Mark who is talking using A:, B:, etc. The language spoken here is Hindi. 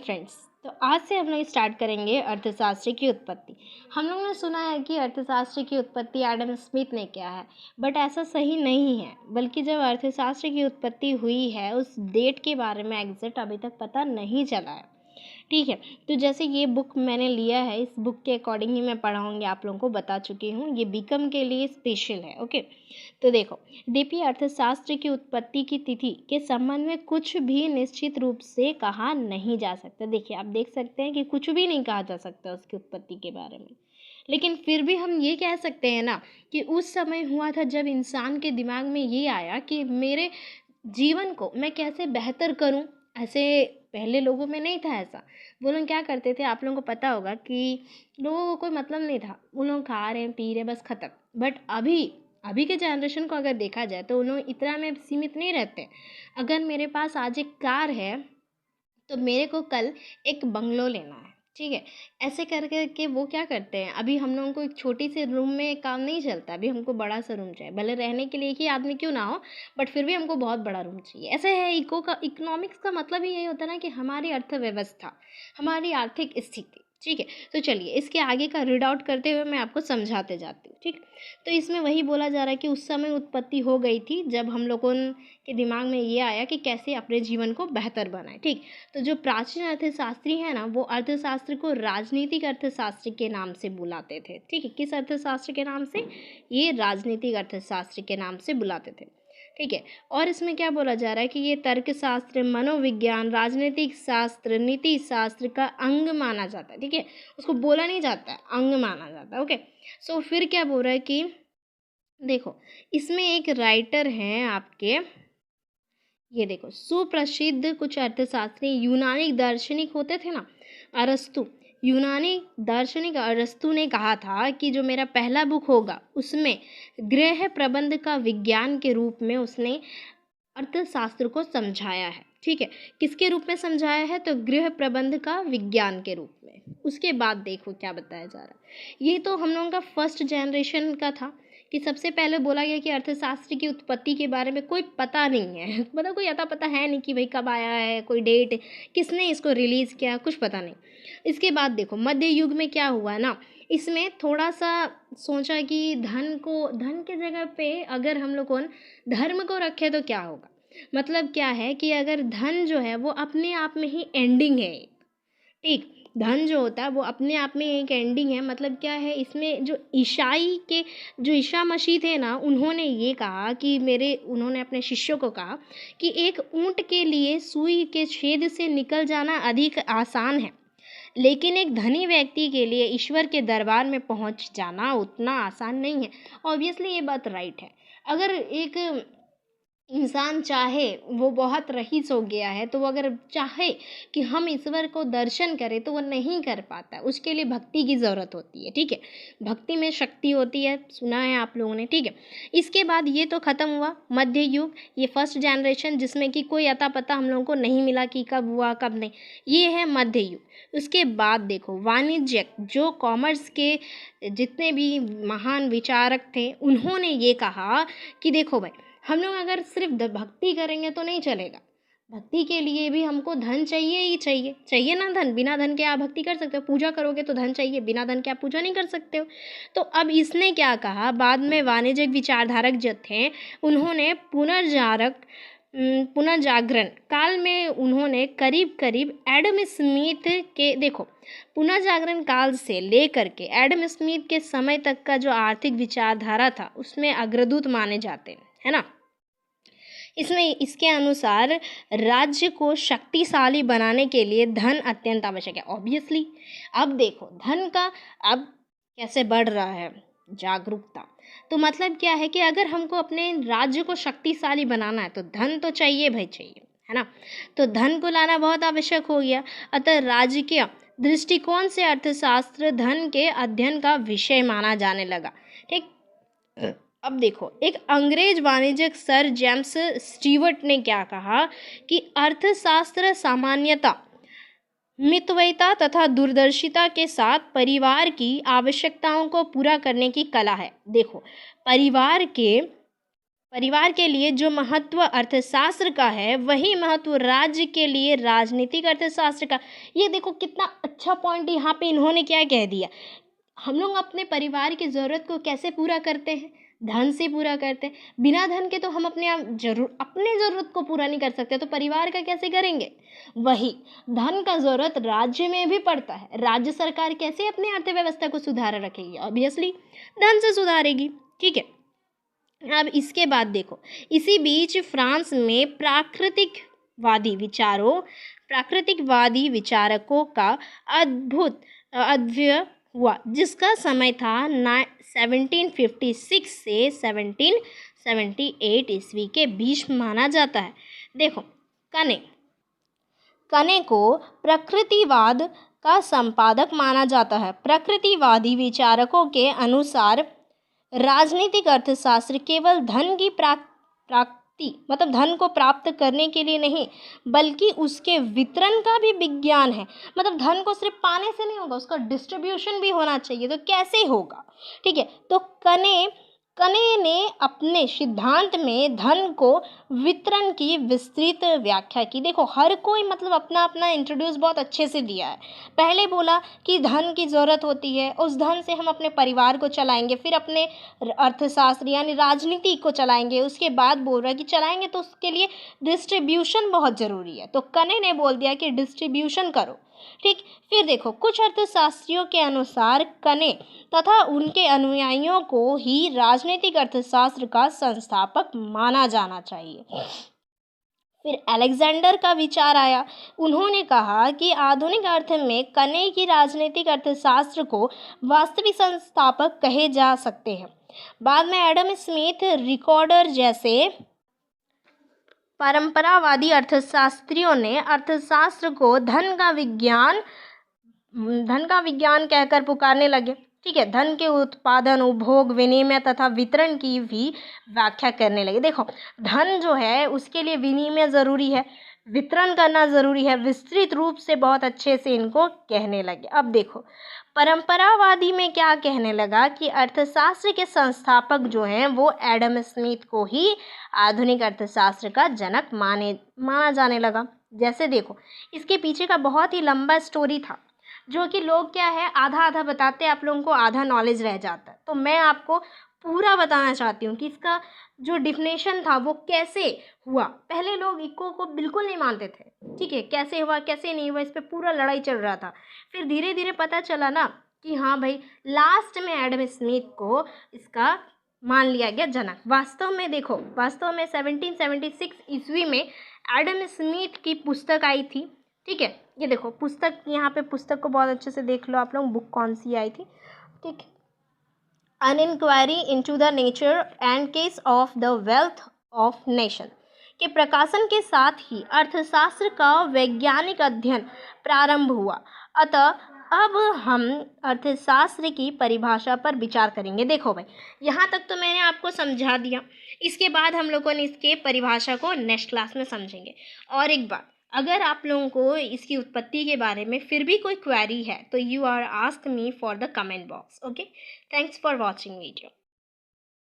A: फ्रेंड्स, तो आज से हम लोग स्टार्ट करेंगे अर्थशास्त्र की उत्पत्ति। हम लोगों ने सुना है कि अर्थशास्त्र की उत्पत्ति एडम स्मिथ ने किया है, बट ऐसा सही नहीं है। बल्कि जब अर्थशास्त्र की उत्पत्ति हुई है उस डेट के बारे में एग्जैक्ट अभी तक पता नहीं चला है। ठीक है, तो जैसे ये बुक मैंने लिया है, इस बुक के अकॉर्डिंग ही मैं पढ़ाऊँगी, आप लोगों को बता चुकी हूँ। ये बीकॉम के लिए स्पेशल है। ओके, तो देखो, देखिए अर्थशास्त्र की उत्पत्ति की तिथि के संबंध में कुछ भी निश्चित रूप से कहा नहीं जा सकता। देखिए, आप देख सकते हैं कि कुछ भी नहीं कहा जा सकता उसकी उत्पत्ति के बारे में, लेकिन फिर भी हम ये कह सकते हैं ना कि उस समय हुआ था जब इंसान के दिमाग में ये आया कि मेरे जीवन को मैं कैसे बेहतर करूं। ऐसे पहले लोगों में नहीं था ऐसा। वो लोग क्या करते थे, आप लोगों को पता होगा कि लोगों को कोई मतलब नहीं था, वो लोग खा रहे हैं पी रहे बस ख़त्म। बट अभी के जनरेशन को अगर देखा जाए तो उन लोग इतना में सीमित नहीं रहते। अगर मेरे पास आज एक कार है तो मेरे को कल एक बंगलो लेना है। ठीक है, ऐसे कर कर के वो क्या करते हैं, अभी हम लोगों को एक छोटी सी रूम में काम नहीं चलता, अभी हमको बड़ा सा रूम चाहिए। भले रहने के लिए एक ही आदमी क्यों ना हो, बट फिर भी हमको बहुत बड़ा रूम चाहिए। ऐसे है इकोनॉमिक्स का मतलब ही यही होता है ना कि हमारी अर्थव्यवस्था, हमारी आर्थिक स्थिति। ठीक है, तो चलिए इसके आगे का रीड आउट करते हुए मैं आपको समझाते जाती हूँ। ठीक, तो इसमें वही बोला जा रहा है कि उस समय उत्पत्ति हो गई थी जब हम लोगों के दिमाग में ये आया कि कैसे अपने जीवन को बेहतर बनाए। ठीक, तो जो प्राचीन अर्थशास्त्री हैं ना, वो अर्थशास्त्र को राजनीतिक अर्थशास्त्र के नाम से बुलाते थे। ठीक है, किस अर्थशास्त्र के नाम से? ये राजनीतिक अर्थशास्त्र के नाम से बुलाते थे। ठीक है, और इसमें क्या बोला जा रहा है कि ये तर्कशास्त्र, मनोविज्ञान, राजनीतिक शास्त्र, नीति शास्त्र का अंग माना जाता है। ठीक है, उसको बोला नहीं जाता है, अंग माना जाता है। ओके, सो फिर क्या बोल रहा है कि देखो, इसमें एक राइटर हैं आपके, ये देखो, सुप्रसिद्ध कुछ अर्थशास्त्री यूनानी दार्शनिक होते थे ना, अरस्तु। यूनानी दार्शनिक अरस्तु ने कहा था कि जो मेरा पहला बुक होगा उसमें गृह प्रबंध का विज्ञान के रूप में उसने अर्थशास्त्र को समझाया है। ठीक है, किसके रूप में समझाया है? तो गृह प्रबंध का विज्ञान के रूप में। उसके बाद देखो क्या बताया जा रहा है। ये तो हम लोगों का फर्स्ट जनरेशन का था कि सबसे पहले बोला गया कि अर्थशास्त्र की उत्पत्ति के बारे में कोई पता नहीं है, मतलब कोई अता पता है नहीं कि भाई कब आया है, कोई डेट, किसने इसको रिलीज़ किया, कुछ पता नहीं। इसके बाद देखो मध्य युग में क्या हुआ ना, इसमें थोड़ा सा सोचा कि धन के जगह पे अगर हम लोग धर्म को रखे तो क्या होगा। मतलब क्या है कि अगर धन जो है वो अपने आप में ही एंडिंग है। ठीक, धन जो होता है वो अपने आप में एक एंडिंग है। मतलब क्या है, इसमें जो ईसा मसीह थे ना, उन्होंने ये कहा कि उन्होंने अपने शिष्यों को कहा कि एक ऊंट के लिए सुई के छेद से निकल जाना अधिक आसान है, लेकिन एक धनी व्यक्ति के लिए ईश्वर के दरबार में पहुंच जाना उतना आसान नहीं है। ऑब्वियसली ये बात राइट है। अगर एक इंसान चाहे, वो बहुत रईस हो गया है, तो वो अगर चाहे कि हम ईश्वर को दर्शन करें तो वो नहीं कर पाता, उसके लिए भक्ति की ज़रूरत होती है। ठीक है, भक्ति में शक्ति होती है, सुना है आप लोगों ने। ठीक है, इसके बाद ये तो ख़त्म हुआ मध्य युग, ये फर्स्ट जनरेशन जिसमें कि कोई अता पता हम लोगों को नहीं मिला कि कब हुआ कब नहीं, ये है मध्य युग। उसके बाद देखो वाणिज्यिक, जो कॉमर्स के जितने भी महान विचारक थे, उन्होंने ये कहा कि देखो भाई, हम लोग अगर सिर्फ भक्ति करेंगे तो नहीं चलेगा, भक्ति के लिए भी हमको धन चाहिए ही चाहिए ना। धन, बिना धन के आप भक्ति कर सकते हो, पूजा करोगे तो धन चाहिए, बिना धन के आप पूजा नहीं कर सकते हो। तो अब इसने क्या कहा, बाद में वाणिज्यिक विचारधारक जो थे उन्होंने पुनर्जागरण काल में उन्होंने करीब करीब एडम स्मिथ के, देखो, पुनर्जागरण काल से लेकर के एडम स्मिथ के समय तक का जो आर्थिक विचारधारा था उसमें अग्रदूत माने जाते हैं, है ना। इसमें इसके अनुसार राज्य को शक्तिशाली बनाने के लिए धन अत्यंत आवश्यक है। ऑब्वियसली अब देखो धन का अब कैसे बढ़ रहा है, जागरूकता। तो मतलब क्या है कि अगर हमको अपने राज्य को शक्तिशाली बनाना है तो धन तो चाहिए भाई, चाहिए, है ना। तो धन को लाना बहुत आवश्यक हो गया। अतः राजकीय दृष्टिकोण से अर्थशास्त्र धन के अध्ययन का विषय माना जाने लगा। ठीक, अब देखो, एक अंग्रेज वाणिज्यिक सर जेम्स स्टीवर्ट ने क्या कहा कि अर्थशास्त्र सामान्यता, मितव्ययिता तथा दूरदर्शिता के साथ परिवार की आवश्यकताओं को पूरा करने की कला है। देखो, परिवार के परिवार के लिए जो महत्व अर्थशास्त्र का है वही महत्व राज्य के लिए राजनीतिक अर्थशास्त्र का। ये देखो कितना अच्छा पॉइंट यहाँ पे इन्होंने क्या कह दिया। हम लोग अपने परिवार की ज़रूरत को कैसे पूरा करते हैं? धन से पूरा करते हैं। बिना धन के तो हम अपने अपने ज़रूरत को पूरा नहीं कर सकते, तो परिवार का कैसे करेंगे? वही धन का ज़रूरत राज्य में भी पड़ता है। राज्य सरकार कैसे अपनी अर्थव्यवस्था को सुधार रखेगी? ऑब्वियसली धन से सुधारेगी। ठीक है, अब इसके बाद देखो, इसी बीच फ्रांस में प्राकृतिकवादी विचारकों का अद्भुत हुआ, जिसका समय था 1756 से 1778 ईस्वी के बीच माना जाता है। देखो, कने को प्रकृतिवाद का संपादक माना जाता है। प्रकृतिवादी विचारकों के अनुसार राजनीतिक अर्थशास्त्र केवल धन की प्राप्ति मतलब धन को प्राप्त करने के लिए नहीं, बल्कि उसके वितरण का भी विज्ञान है। मतलब धन को सिर्फ पाने से नहीं होगा, उसका डिस्ट्रीब्यूशन भी होना चाहिए। तो कैसे होगा? ठीक है, तो कने ने अपने सिद्धांत में धन को वितरण की विस्तृत व्याख्या की। देखो, हर कोई मतलब अपना अपना इंट्रोड्यूस बहुत अच्छे से दिया है। पहले बोला कि धन की ज़रूरत होती है, उस धन से हम अपने परिवार को चलाएंगे, फिर अपने अर्थशास्त्र यानी राजनीति को चलाएंगे। उसके बाद बोल रहा है कि चलाएंगे तो उसके लिए डिस्ट्रीब्यूशन बहुत ज़रूरी है। तो कने ने बोल दिया कि डिस्ट्रीब्यूशन करो। ठीक, फिर देखो, कुछ अर्थशास्त्रियों के अनुसार कने तथा उनके अनुयायियों को ही राजनीतिक अर्थशास्त्र का संस्थापक माना जाना चाहिए। फिर अलेक्जेंडर का विचार आया। उन्होंने कहा कि आधुनिक अर्थ में कने की राजनीतिक अर्थशास्त्र को वास्तविक संस्थापक कहे जा सकते हैं। बाद में एडम स्मिथ, रिकॉर्डर जैसे परंपरावादी अर्थशास्त्रियों ने अर्थशास्त्र को धन का विज्ञान कहकर पुकारने लगे। ठीक है, धन के उत्पादन, उपभोग, विनिमय तथा वितरण की भी व्याख्या करने लगे। देखो, धन जो है उसके लिए विनिमय ज़रूरी है, वितरण करना ज़रूरी है। विस्तृत रूप से बहुत अच्छे से इनको कहने लगे। अब देखो, परंपरावादी में क्या कहने लगा कि अर्थशास्त्र के संस्थापक जो हैं वो एडम स्मिथ को ही आधुनिक अर्थशास्त्र का जनक माना जाने लगा। जैसे देखो, इसके पीछे का बहुत ही लंबा स्टोरी था, जो कि लोग क्या है आधा आधा बताते, आप लोगों को आधा नॉलेज रह जाता है। तो मैं आपको पूरा बताना चाहती हूँ कि इसका जो डिफिनेशन था वो कैसे हुआ। पहले लोग इको को बिल्कुल नहीं मानते थे। ठीक है, कैसे हुआ कैसे नहीं हुआ, इस पर पूरा लड़ाई चल रहा था। फिर धीरे धीरे पता चला ना कि हाँ भाई, लास्ट में एडम स्मिथ को इसका मान लिया गया जनक। वास्तव में देखो, वास्तव में 1776 ईस्वी में एडम स्मिथ की पुस्तक आई थी। ठीक है, ये देखो पुस्तक, यहाँ पे पुस्तक को बहुत अच्छे से देख लो आप लोग, बुक कौन सी आई थी। ठीक, an inquiry into the nature and case of the wealth of nation के प्रकाशन के साथ ही अर्थशास्त्र का वैज्ञानिक अध्ययन प्रारंभ हुआ। अतः अब हम अर्थशास्त्र की परिभाषा पर विचार करेंगे। देखो भाई, यहाँ तक तो मैंने आपको समझा दिया। इसके बाद हम लोगों ने इसके परिभाषा को नेक्स्ट क्लास में समझेंगे। और एक बात, अगर आप लोगों को इसकी उत्पत्ति के बारे में फिर भी कोई क्वेरी है तो you are ask me for the comment box. Okay, thanks for watching video.